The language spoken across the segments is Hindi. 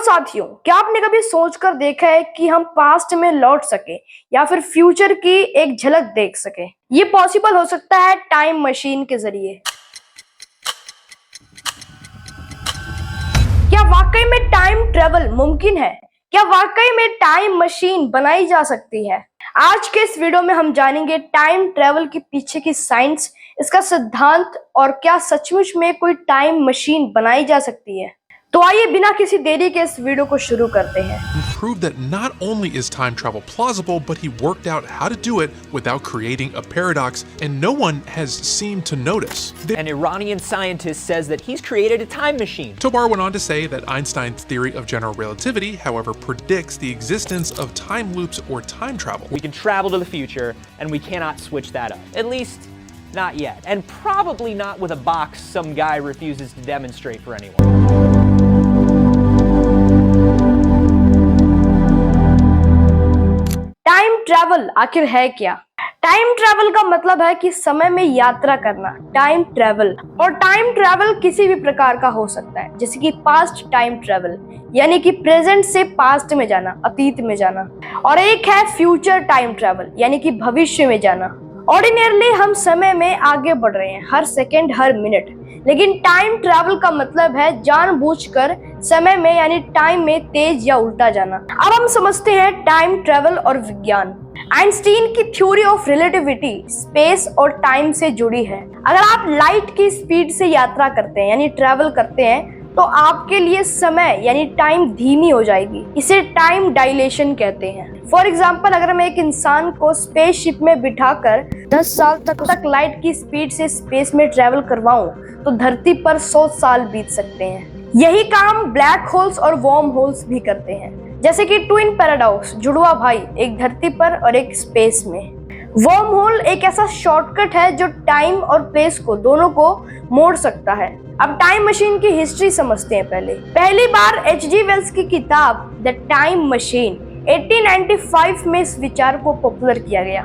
साथियों, क्या आपने कभी सोचकर देखा है कि हम पास्ट में लौट सके या फिर फ्यूचर की एक झलक देख सके? ये पॉसिबल हो सकता है टाइम मशीन के जरिए। क्या वाकई में टाइम ट्रेवल मुमकिन है? क्या वाकई में टाइम मशीन बनाई जा सकती है? आज के इस वीडियो में हम जानेंगे टाइम ट्रेवल के पीछे की साइंस, इसका सिद्धांत और क्या सचमुच में कोई टाइम मशीन बनाई जा सकती है। तो आइए बिना किसी देरी के इस वीडियो को शुरू करते हैं। Proved that not only is time travel plausible, but he worked out how to do it without creating a paradox, and no one has seemed to notice. An Iranian scientist says that he's created a time machine. Tobar went on to say that Einstein's theory of general relativity, however, predicts the existence of time loops or time travel. We can travel to the future, and we cannot switch that up. At least, not yet. And probably not with a box some guy refuses to demonstrate for anyone. Time travel आखिर है क्या? टाइम ट्रैवल का मतलब है कि समय में यात्रा करना, टाइम ट्रैवल। और टाइम ट्रैवल किसी भी प्रकार का हो सकता है, जैसे कि पास्ट टाइम ट्रैवल यानी कि प्रेजेंट से पास्ट में जाना, अतीत में जाना, और एक है फ्यूचर टाइम ट्रैवल यानी कि भविष्य में जाना। ऑर्डिनरली हम समय में आगे बढ़ रहे हैं, हर सेकेंड हर मिनट, लेकिन टाइम ट्रैवल का मतलब है जानबूझकर समय में यानी टाइम में तेज या उल्टा जाना। अब हम समझते हैं टाइम ट्रैवल और विज्ञान। आइंस्टीन की थ्योरी ऑफ रिलेटिविटी स्पेस और टाइम से जुड़ी है। अगर आप लाइट की स्पीड से यात्रा करते हैं यानी ट्रैवल करते हैं तो आपके लिए समय यानी टाइम धीमी हो जाएगी। इसे टाइम डायलेशन कहते हैं। फॉर एग्जाम्पल, अगर मैं एक इंसान को स्पेसशिप में बिठाकर 10 साल तक लाइट की स्पीड से स्पेस में ट्रैवल करवाऊं तो धरती पर 100 साल बीत सकते हैं। यही काम ब्लैक होल्स और वर्म होल्स भी करते हैं, जैसे कि ट्विन पैराडॉक्स, जुड़वा भाई, एक धरती पर और एक स्पेस में। वर्म होल एक ऐसा शॉर्टकट है जो टाइम और प्लेस को दोनों को मोड़ सकता है। अब टाइम मशीन की हिस्ट्री समझते हैं। पहली बार H.G. वेल्स की किताब द टाइम मशीन 1895 में इस विचार को पॉपुलर किया गया।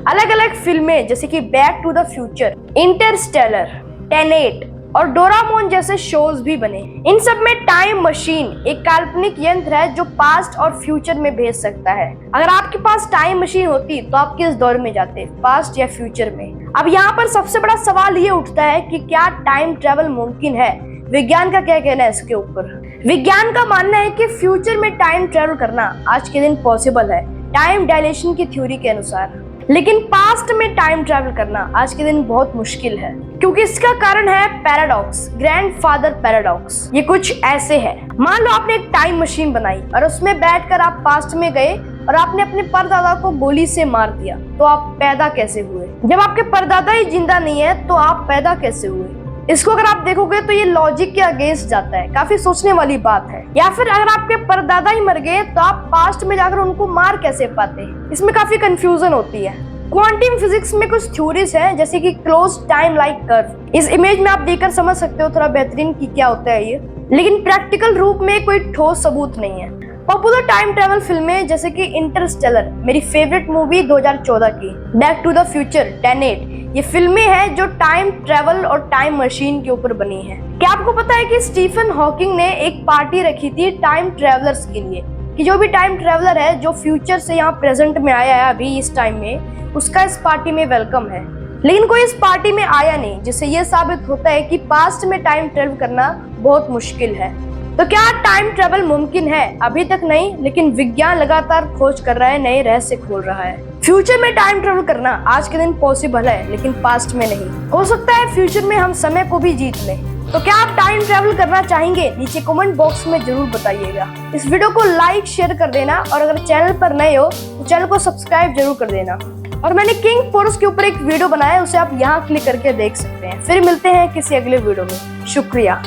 अलग अलग फिल्में जैसे कि back to the future, interstellar, tenet और डोरामोन जैसे शोज भी बने। इन सब में टाइम मशीन एक काल्पनिक यंत्र है जो पास्ट और फ्यूचर में भेज सकता है। अगर आपके पास टाइम मशीन होती तो आप किस दौर में जाते, पास्ट या फ्यूचर में? अब यहाँ पर सबसे बड़ा सवाल ये उठता है कि क्या टाइम ट्रैवल मुमकिन है? विज्ञान का क्या कहना है इसके ऊपर? विज्ञान का मानना है कि फ्यूचर में टाइम ट्रैवल करना आज के दिन पॉसिबल है टाइम डायलेशन की थ्योरी के अनुसार, लेकिन पास्ट में टाइम ट्रैवल करना आज के दिन बहुत मुश्किल है, क्योंकि इसका कारण है पैराडॉक्स, ग्रैंडफादर पैराडॉक्स। ये कुछ ऐसे है, मान लो आपने एक टाइम मशीन बनाई और उसमें बैठकर आप पास्ट में गए और आपने अपने परदादा को गोली से मार दिया, तो आप पैदा कैसे हुए? जब आपके परदादा ही जिंदा नहीं है तो आप पैदा कैसे हुए? इसको अगर आप देखोगे तो ये लॉजिक के अगेंस्ट जाता है, काफी सोचने वाली बात है। या फिर अगर आपके परदादा ही मर गए तो आप पास्ट में जाकर उनको मार कैसे पाते? इसमें काफी कंफ्यूजन होती है। क्वांटम फिजिक्स में कुछ थ्योरीज हैं जैसे कि क्लोज टाइम लाइक कर्व। इस इमेज में आप देखकर समझ सकते हो थोड़ा बेहतरीन कि क्या होता है ये, लेकिन प्रैक्टिकल रूप में कोई ठोस सबूत नहीं है। पॉपुलर टाइम ट्रैवल फिल्में जैसे कि इंटरस्टेलर, मेरी फेवरेट मूवी 2014 की, back to the future, tenet, ये फिल्में हैं जो टाइम ट्रैवल और टाइम मशीन के ऊपर बनी है। क्या आपको पता है कि स्टीफन हॉकिंग ने एक पार्टी रखी थी टाइम ट्रैवलर्स के लिए, कि जो भी टाइम ट्रैवलर है जो फ्यूचर से यहाँ प्रेजेंट में आया है अभी इस टाइम में, उसका इस पार्टी में वेलकम है। लेकिन कोई इस पार्टी में आया नहीं, जिससे ये साबित होता है कि पास्ट में टाइम ट्रैवल करना बहुत मुश्किल है। तो क्या टाइम ट्रैवल मुमकिन है? अभी तक नहीं, लेकिन विज्ञान लगातार खोज कर रहा है, नए रहस्य खोल रहा है। फ्यूचर में टाइम ट्रैवल करना आज के दिन पॉसिबल है, लेकिन पास्ट में नहीं। हो सकता है फ्यूचर में हम समय को भी जीत लें। तो क्या आप टाइम ट्रैवल करना चाहेंगे? नीचे कमेंट बॉक्स में जरूर बताइएगा। इस वीडियो को लाइक शेयर कर देना, और अगर चैनल पर नए हो तो चैनल को सब्सक्राइब जरूर कर देना। और मैंने किंग पोरस के ऊपर एक वीडियो बनाया है, उसे आप यहाँ क्लिक करके देख सकते हैं। फिर मिलते हैं किसी अगले वीडियो में। शुक्रिया।